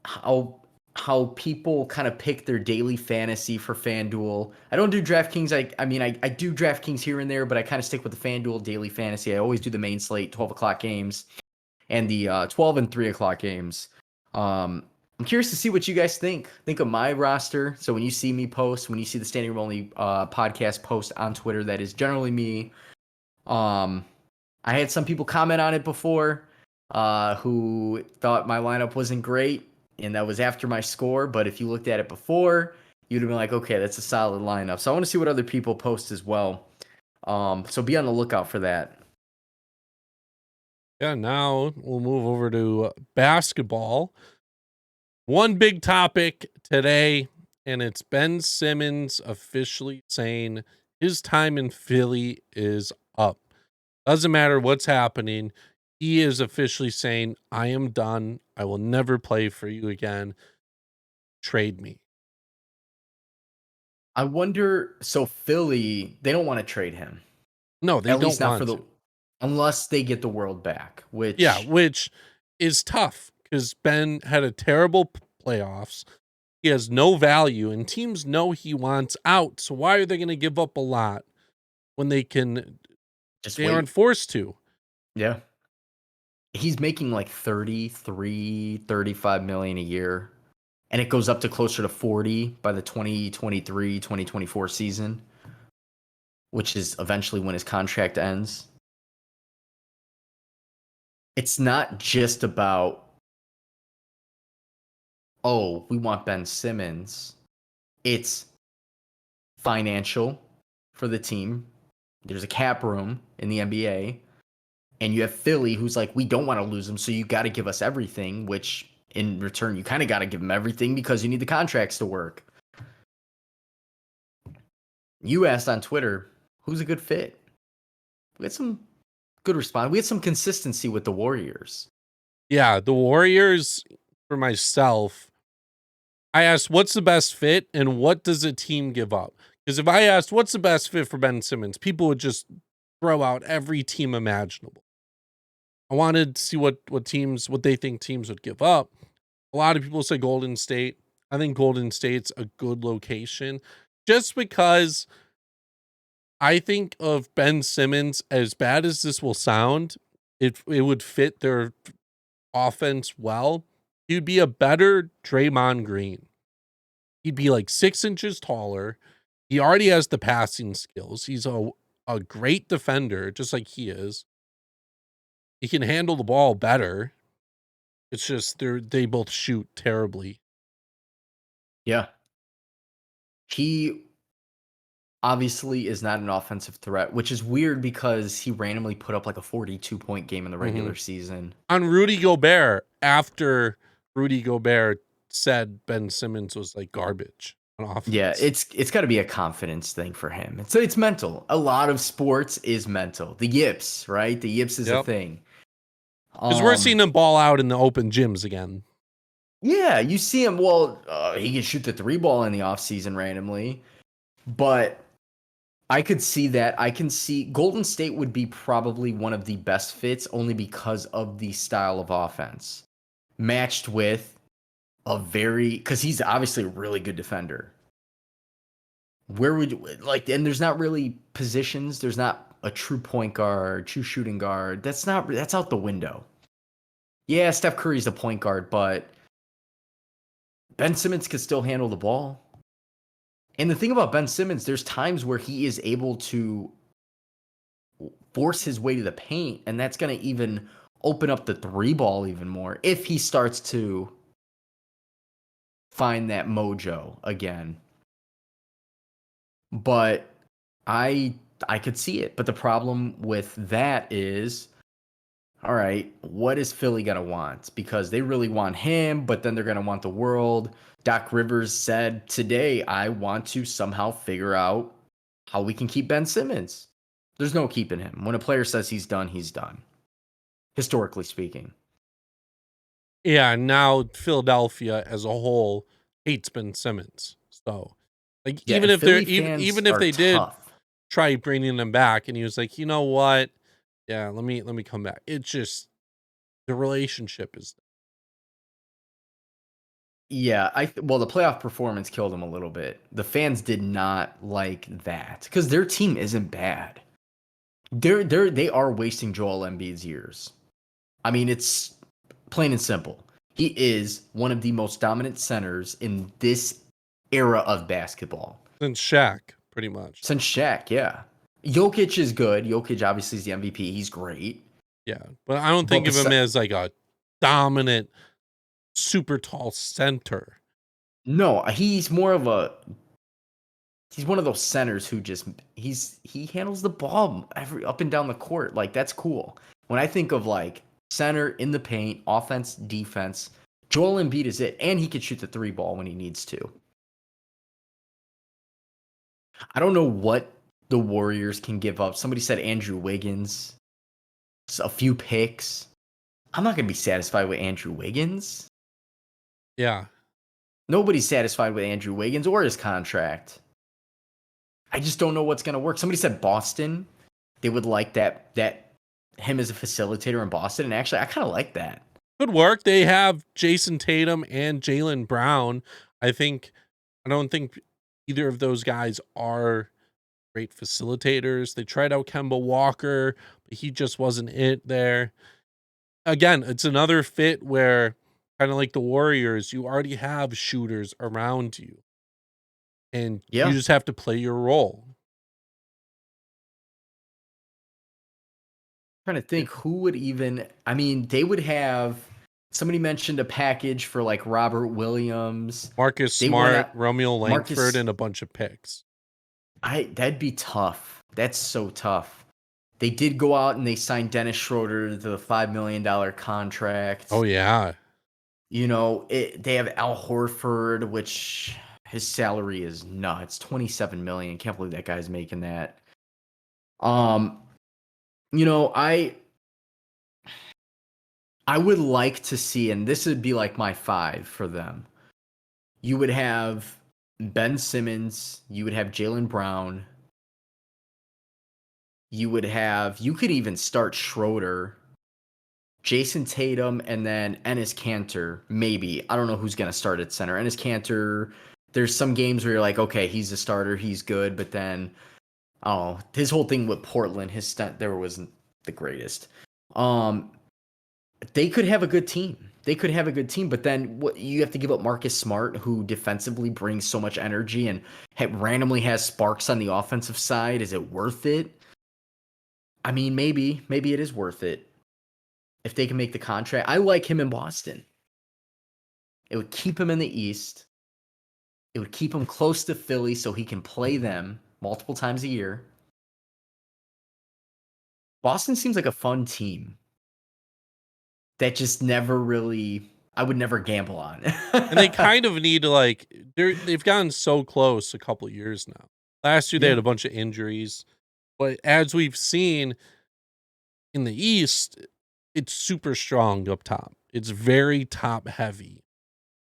how how people kind of pick their daily fantasy for FanDuel. I don't do DraftKings. I do DraftKings here and there, but I kind of stick with the FanDuel daily fantasy. I always do the main slate, 12 o'clock games, and the 12 and 3 o'clock games. I'm curious to see what you guys think of my roster. So when you see me post, when you see the Standing Room Only podcast post on Twitter, that is generally me. Um, I had some people comment on it before who thought my lineup wasn't great, and that was after my score. But if you looked at it before, you'd have been like, okay, that's a solid lineup. So I want to see what other people post as well. So be on the lookout for that. Yeah, now we'll move over to basketball. One big topic today, and it's Ben Simmons officially saying his time in Philly is up. Doesn't matter what's happening. He is officially saying, I am done. I will never play for you again. Trade me. I wonder. So Philly, they don't want to trade him. No, they At don't least not for want the to. unless they get the world back, Yeah, which which is tough because Ben had a terrible playoffs. He has no value, and teams know he wants out. So why are they going to give up a lot when just they aren't wait. forced to? Yeah. He's making like 33, 35 million a year. And it goes up to closer to 40 by the 2023, 2024 season, which is eventually when his contract ends. It's not just about, oh, we want Ben Simmons. It's financial for the team. There's a cap room in the NBA. And you have Philly, who's like, we don't want to lose him, so you got to give us everything, which in return, you kind of got to give him everything because you need the contracts to work. You asked on Twitter, who's a good fit? We had some good response. We had some consistency with the Warriors. Yeah, the Warriors, for myself, I asked what's the best fit and what does a team give up? Because if I asked what's the best fit for Ben Simmons, people would just throw out every team imaginable. I wanted to see what they think teams would give up. A lot of people say Golden State. I think Golden State's a good location just because I think of Ben Simmons, as bad as this will sound, it would fit their offense well. He'd be a better Draymond Green. He'd be like 6 inches taller. He already has the passing skills. He's a great defender, just like he is. He can handle the ball better. It's just they both shoot terribly. Yeah. He obviously is not an offensive threat, which is weird because he randomly put up like a 42-point game in the Mhm. regular season. On Rudy Gobert, after Rudy Gobert said Ben Simmons was like garbage on Yeah, offense. it's got to be a confidence thing for him. It's mental. A lot of sports is mental. The yips, right? The yips is a Yep. thing. Because we're Um, seeing him ball out in the open gyms again. yeah, you see him. Well, he can shoot the three ball in the offseason randomly, but I could see that. I can see Golden State would be probably one of the best fits only because of the style of offense matched with a very because he's obviously a really good defender. Where would like and there's not really positions. There's not a true point guard, true shooting guard. That's out the window. Yeah, Steph Curry's the point guard, but Ben Simmons could still handle the ball. And the thing about Ben Simmons, there's times where he is able to force his way to the paint, and that's going to even open up the three ball even more if he starts to find that mojo again. But I I could see it. But the problem with that is, all right, what is Philly gonna want? Because they really want him, but then they're gonna want the world. Doc Rivers said today, I want to somehow figure out how we can keep Ben Simmons. There's no keeping him. When a player says he's done, he's done. Historically speaking. Yeah, now Philadelphia as a whole hates Ben Simmons. So, like, Yeah, even and if they're Philly fans even if are they did tough. try bringing him back, and he was like, you know what? Yeah, let me come back. It's just the relationship is Yeah, well, the playoff performance killed him a little bit. The fans did not like that because their team isn't bad. They are wasting Joel Embiid's years. I mean, it's plain and simple. He is one of the most dominant centers in this era of basketball. since Shaq, pretty much. Since Shaq, yeah. Jokic is good. Jokic obviously is the MVP. He's great. Yeah, but I don't But think of him as like a dominant, super tall center. no, he's one of those centers who just he handles the ball every up and down the court. Like that's cool. When I think of like center in the paint, offense, defense, Joel Embiid is it, and he can shoot the three ball when he needs to. I don't know what the Warriors can give up. Somebody said Andrew Wiggins, a few picks. I'm not gonna be satisfied with Andrew Wiggins. Yeah, Nobody's satisfied with Andrew Wiggins or his contract. I just don't know what's gonna work. Somebody said Boston. They would like that him as a facilitator in Boston, and actually, I kind of like that. good work. They have Jason Tatum and Jalen Brown. I think I don't think either of those guys are great facilitators. They tried out Kemba Walker, but he just wasn't it there. Again, it's another fit where kind of like the Warriors, you already have shooters around you and you Yeah, just have to play your role. trying to Yeah. think who would even. I mean, they would have. Somebody mentioned a package for like Robert Williams. Marcus They went Smart, out Romeo Langford, Marcus. and a bunch of picks. That'd be tough. That's so tough. They did go out and they signed Dennis Schroeder to the $5 million Oh contract. yeah. They have Al Horford, which his salary is nuts, 27 million. Can't believe that guy's making that. Um, you know, I would like to see, and this would be like my five for them. You would have Ben Simmons, you would have Jalen Brown, you could even start Schroeder, Jason Tatum, and then Ennis Cantor, maybe. I don't know who's going to start at center. Ennis Cantor, there's some games where you're like, okay, he's a starter, he's good, but then, oh, his whole thing with Portland, his stunt there wasn't the greatest. Um, they could have a good team. They could have a good team, but then what you have to give up Marcus Smart, who defensively brings so much energy and randomly has sparks on the offensive side. Is it worth it? I mean, maybe it is worth it if they can make the contract. I like him in Boston. It would keep him in the East. It would keep him close to Philly so he can play them multiple times a year. Boston seems like a fun team that just never really I would never gamble on. And they kind of need to like they've gotten so close a couple years now. Last year they Yeah. had a bunch of injuries, but as we've seen in the East, it's super strong up top. It's very top heavy.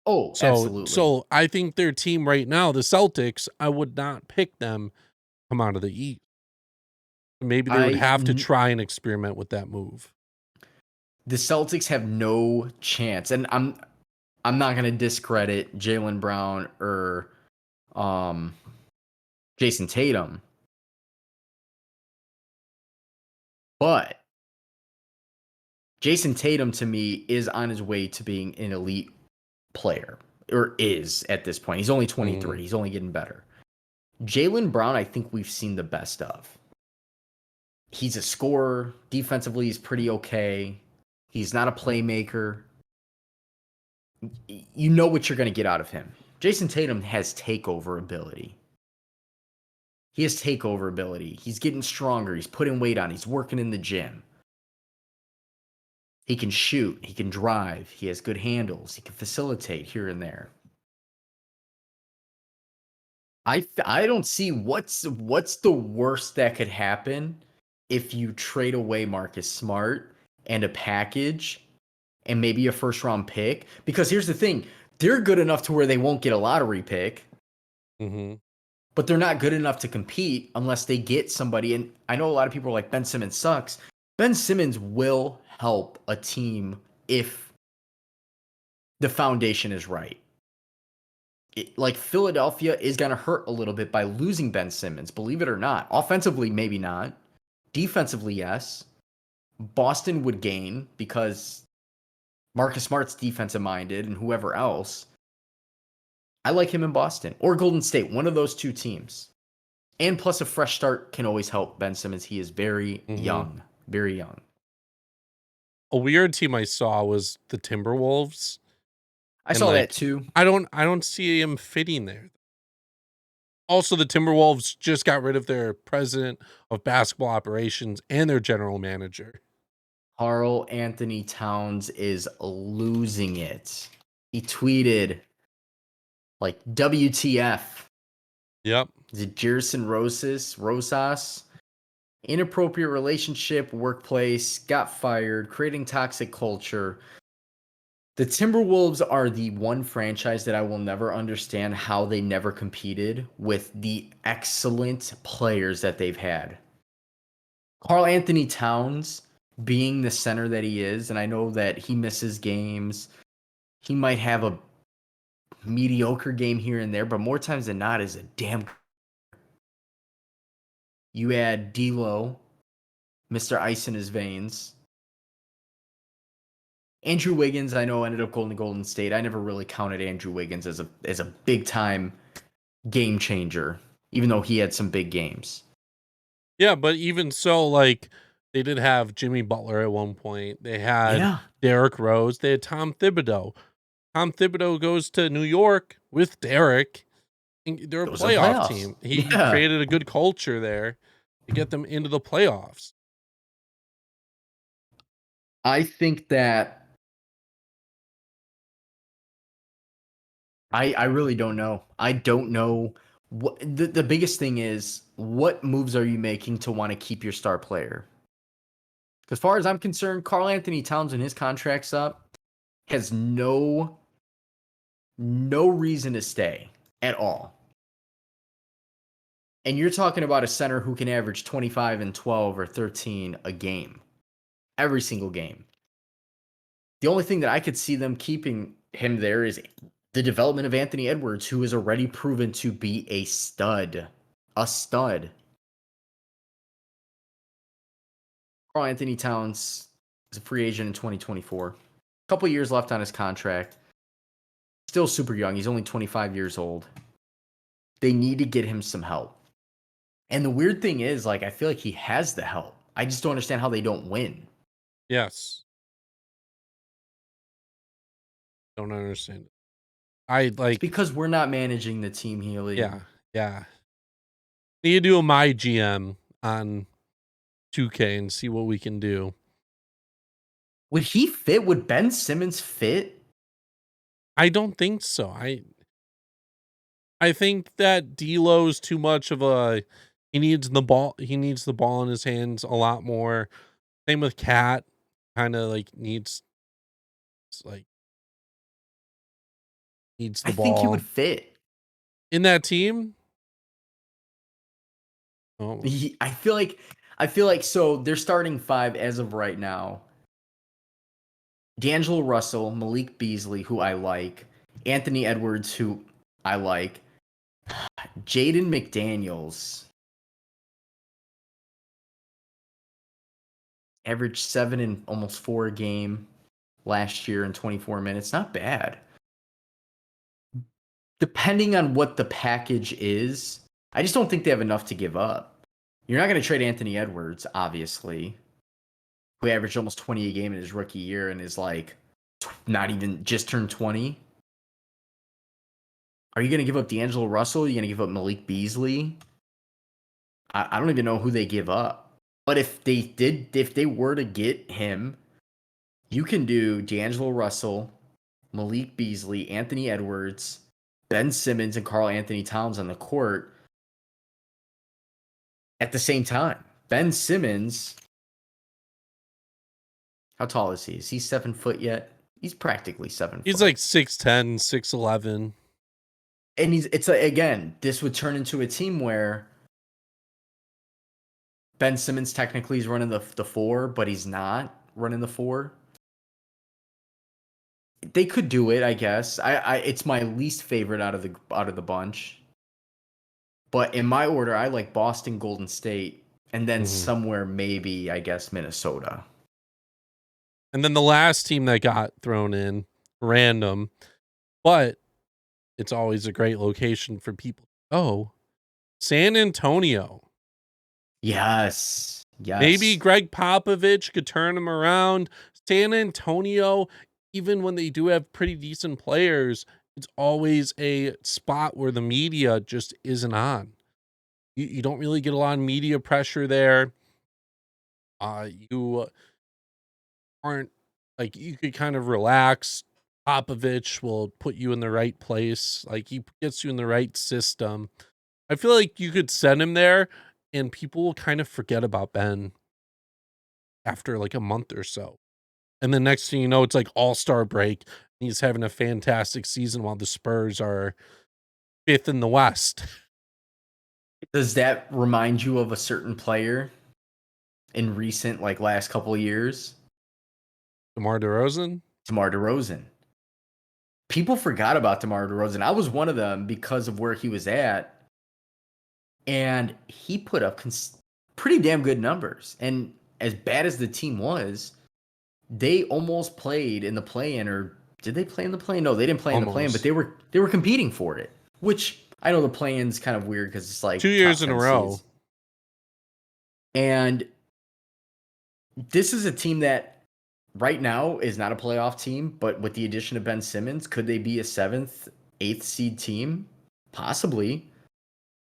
Oh, So absolutely. so I think their team right now, the Celtics, I would not pick them come out of the East. Maybe they would I have to n- try and experiment with that move. the Celtics have no chance, and I'm not gonna discredit Jalen Brown or um Jason Tatum, but Jason Tatum to me is on his way to being an elite player, or is at this point. He's only Mhm, 23. He's only getting better. Jalen Brown, I think we've seen the best of. He's a scorer. Defensively, he's pretty okay. He's not a playmaker. You know what you're going to get out of him. Jason Tatum has takeover ability. He has takeover ability. He's getting stronger. He's putting weight on. He's working in the gym. He can shoot. He can drive. He has good handles. He can facilitate here and there. I don't see what's the worst that could happen if you trade away Marcus Smart and a package and maybe a first round pick. Because here's the thing, they're good enough to where they won't get a lottery pick, mhm. but they're not good enough to compete unless they get somebody. And I know a lot of people are like, Ben Simmons sucks. Ben Simmons will help a team if the foundation is right. Like Philadelphia is going to hurt a little bit by losing Ben Simmons, believe it or not. Offensively, maybe not. Defensively, yes. Boston would gain because Marcus Smart's defensive minded and whoever else. I like him in Boston or Golden State, one of those two teams. And plus, a fresh start can always help Ben Simmons. He is very Mhm. young, very young. A weird team I saw was the Timberwolves, I and, saw that like, too. I don't see him fitting there. Also, the Timberwolves just got rid of their president of basketball operations and their general manager. Carl Anthony Towns is losing it. He tweeted, like, WTF. Yep. Is it Jerson Rosas? Inappropriate relationship, workplace, got fired, creating toxic culture. The Timberwolves are the one franchise that I will never understand how they never competed with the excellent players that they've had. Carl Anthony Towns being the center that he is, and I know that he misses games. He might have a mediocre game here and there, but more times than not is a damn. You add D'Lo, Mr. Ice in his veins. Andrew Wiggins, I know, ended up going to Golden State. I never really counted Andrew Wiggins as a big time game changer, even though he had some big games. Yeah, but even so, like, they did have Jimmy Butler at one point. They had Yeah, Derrick Rose. They had Tom Thibodeau. Tom Thibodeau goes to New York with Derrick, and they're a goes to the playoff playoffs. team. He Yeah, created a good culture there to get them into the playoffs. I think that I really don't know. I don't know what the biggest thing is. What moves are you making to want to keep your star player? As far as I'm concerned, Carl Anthony Towns and his contract's up has no reason to stay at all. And you're talking about a center who can average 25 and 12 or 13 a game, every single game. The only thing that I could see them keeping him there is the development of Anthony Edwards, who is already proven to be a stud. A stud. Carl Anthony Towns is a free agent in 2024. A couple years left on his contract. Still super young. He's only 25 years old. They need to get him some help. And the weird thing is, like, I feel like he has the help. I just don't understand how they don't win. Yes. Don't understand it. I It's like, because we're not managing the team, Healy. yeah, yeah. Need to do a my GM on 2K and see what we can do. Would he fit? Would Ben Simmons fit? I don't think so. I think that D'Lo's too much of a he needs the ball in his hands a lot more. Same with Cat, kinda like like needs I the think he would ball. fit. In that team, Oh, I feel like so they're starting five as of right now. D'Angelo Russell, Malik Beasley, who I like, Anthony Edwards, who I like, Jaden McDaniels, averaged 7 and almost 4 a game last year in 24 minutes. Not bad. Depending on what the package is, I just don't think they have enough to give up. You're not going to trade Anthony Edwards, obviously, who averaged almost 20 a game in his rookie year and is like not even just turned 20. Are you going to give up D'Angelo Russell? Are you going to give up Malik Beasley? I don't even know who they give up. But if they were to get him, you can do D'Angelo Russell, Malik Beasley, Anthony Edwards, Ben Simmons, and Karl Anthony Towns on the court at the same time. Ben Simmons, how tall is he? Is he 7 foot yet? He's practically seven he's foot. like 6'10", 6'11". And it's like, again, this would turn into a team where Ben Simmons technically is running the four, but he's not running the four. They could do it, I guess. I it's my least favorite out of the bunch. But in my order, I like Boston, Golden State, and then Mhm. somewhere maybe I guess Minnesota. And then the last team that got thrown in, random, but it's always a great location for people. Oh, San Antonio. Yes. Maybe Yes. Greg Popovich could turn them around. San Antonio, even when they do have pretty decent players, it's always a spot where the media just isn't on. You don't really get a lot of media pressure there. You aren't like you could kind of relax. Popovich will put you in the right place. Like he gets you in the right system. I feel like you could send him there and people will kind of forget about Ben after like a month or so. And the next thing you know, it's like all-star break. And he's having a fantastic season while the Spurs are fifth in the West. Does that remind you of a certain player in recent like last couple of years? DeMar DeRozan? DeMar DeRozan. People forgot about DeMar DeRozan. I was one of them because of where he was at, and he put up pretty damn good numbers. And as bad as the team was, they almost played in the play-in, or did they play in the play-in? No, they didn't play in the play-in, but Almost. they were competing for it. Which I know the play-in's kind of weird because it's 2 like top years in a 10 row. seeds. And this is a team that right now is not a playoff team, but with the addition of Ben Simmons, could they be a seventh, eighth seed team? Possibly.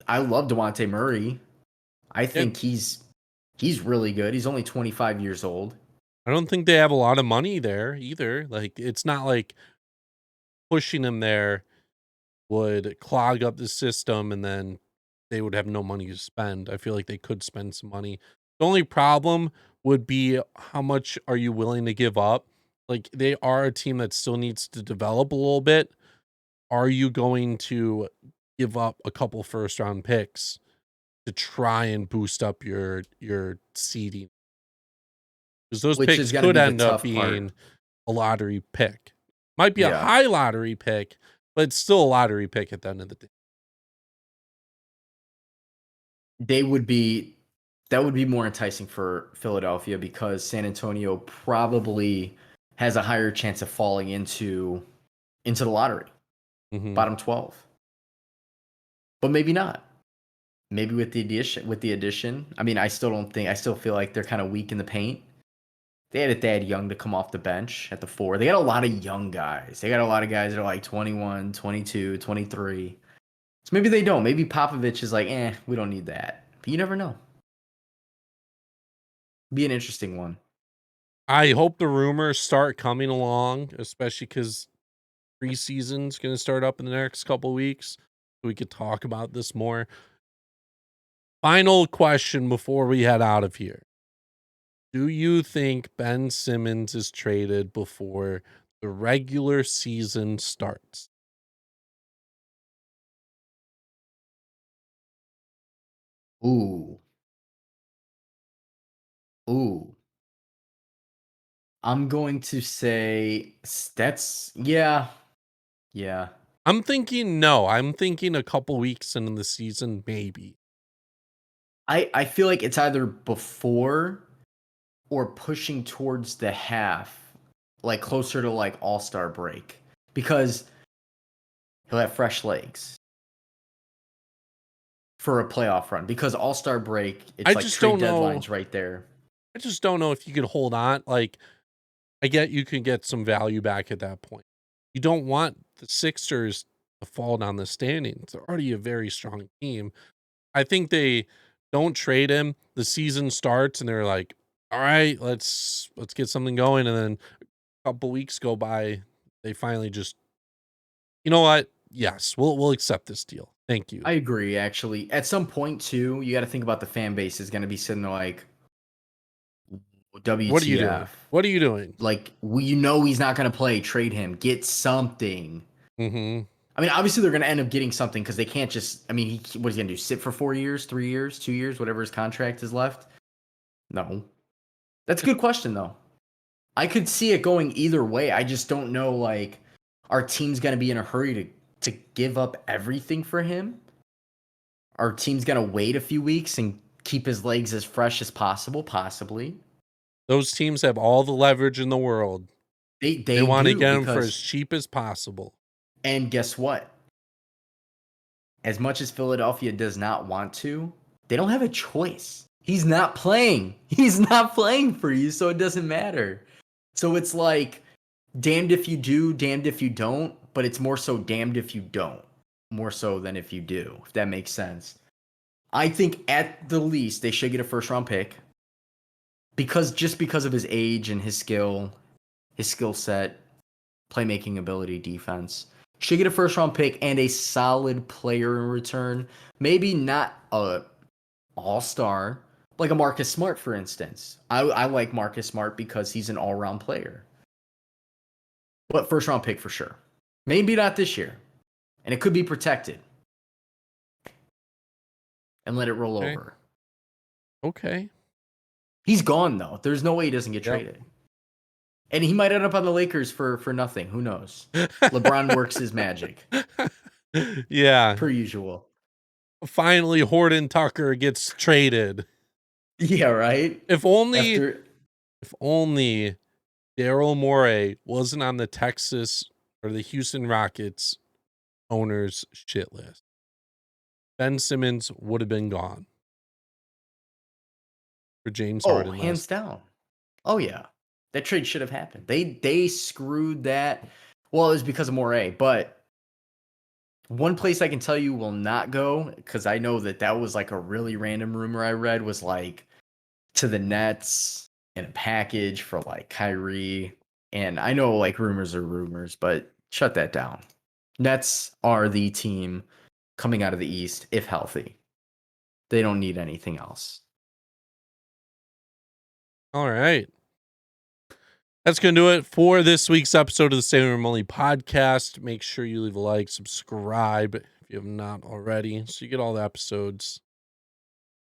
I love DeJounte Murray. I Yeah, think he's really good. He's only 25 years old. I don't think they have a lot of money there either. Like it's not like pushing him there would clog up the system and then they would have no money to spend. I feel like they could spend some money. The only problem would be how much are you willing to give up? Like they are a team that still needs to develop a little bit. Are you going to give up a couple first round picks to try and boost up your seeding? Because those Which picks is going to could be the end up tough part. being a lottery pick. Might be a Yeah. high lottery pick, but it's still a lottery pick at the end of the day. They would be that would be more enticing for Philadelphia because San Antonio probably has a higher chance of falling into the lottery, Mhm. bottom 12. But maybe not. Maybe with the addition. I mean, I still feel like they're kind of weak in the paint. They had Thad Young to come off the bench at the 4. They got a lot of young guys. They got a lot of guys that are like 21, 22, 23. So maybe they don't. Maybe Popovich is like, we don't need that. But you never know. Be an interesting one. I hope the rumors start coming along, especially because preseason's gonna start up in the next couple weeks. We could talk about this more. Final question before we head out of here. Do you think Ben Simmons is traded before the regular season starts? Ooh. I'm going to say that's yeah. I'm thinking no. I'm thinking a couple weeks into the season, maybe. I feel like it's either before or pushing towards the half, like closer to like All-Star break, because he'll have fresh legs for a playoff run. Because All-Star break, I it's like just trade don't know. deadlines right there. I just don't know if you could hold on. Like, I get you can get some value back at that point. You don't want the Sixers to fall down the standings. They're already a very strong team. I think they don't trade him. The season starts and they're like, all right, let's get something going. And then a couple weeks go by. They finally just, you know what? Yes, we'll accept this deal. Thank you. I agree, actually. At some point, too, you got to think about the fan base is going to be sitting there like, What are you doing? WTF? What are you doing? Like, he's not going to play. Trade him. Get something. Mm-hmm. I mean, obviously they're going to end up getting something because they can't just. I mean, what is he going to do? Sit for 4 years, 3 years, 2 years, whatever his contract is left? No, that's a good question though. I could see it going either way. I just don't know. Like, our team's going to be in a hurry to give up everything for him. Our team's going to wait a few weeks and keep his legs as fresh as possible. Possibly, Those teams have all the leverage in the world. They they want to do get him for as because. cheap as possible. And guess what? As much as Philadelphia does not want to, they don't have a choice. He's not playing. He's not playing for you, so it doesn't matter. So it's like damned if you do, damned if you don't, but it's more so damned if you don't, more so than if you do, if that makes sense. I think at the least they should get a first round pick because of his age and his skill set, playmaking ability, defense. Should get a first round pick and a solid player in return. Maybe not a all-star, like a Marcus Smart, for instance. I like Marcus Smart because he's an all-round player. But first round pick for sure. Maybe not this year. And it could be protected. And let it roll Okay. over. Okay. He's gone though. There's no way he doesn't get Yep. traded. And he might end up on the Lakers for nothing. Who knows? LeBron works his magic. Yeah. Per usual. Finally, Horton Tucker gets traded. Yeah, right? If only After Daryl Morey wasn't on the Texas or the Houston Rockets owners shit list. Ben Simmons would have been gone for James Harden. hands down. Oh yeah. That trade should have happened. They screwed that. Well, it was because of Morey, but one place I can tell you will not go, because I know that was like a really random rumor I read, was like to the Nets in a package for like Kyrie. And I know like rumors are rumors, but shut that down. Nets are the team coming out of the East if healthy. They don't need anything else. All right. That's going to do it for this week's episode of the Stay Room Only podcast. Make sure you leave a like, subscribe if you have not already, so you get all the episodes.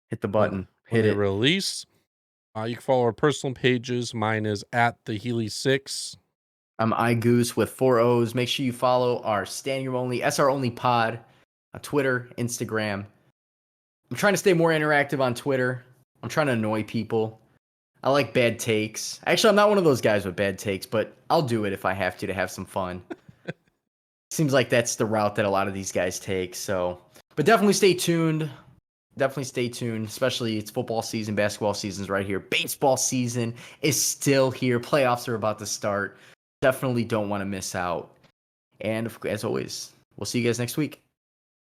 Hit the button. When Hit they it. release. You can follow our personal pages. Mine is at the Healy6. I'm iGoose with 4 O's. Make sure you follow our Standing Room Only, SR Only Pod on Twitter, Instagram. I'm trying to stay more interactive on Twitter. I'm trying to annoy people. I like bad takes. Actually, I'm not one of those guys with bad takes, but I'll do it if I have to have some fun. Seems like that's the route that a lot of these guys take. So, but definitely stay tuned. Definitely stay tuned, especially it's football season, basketball season's right here. Baseball season is still here. Playoffs are about to start. Definitely don't want to miss out. And as always, we'll see you guys next week.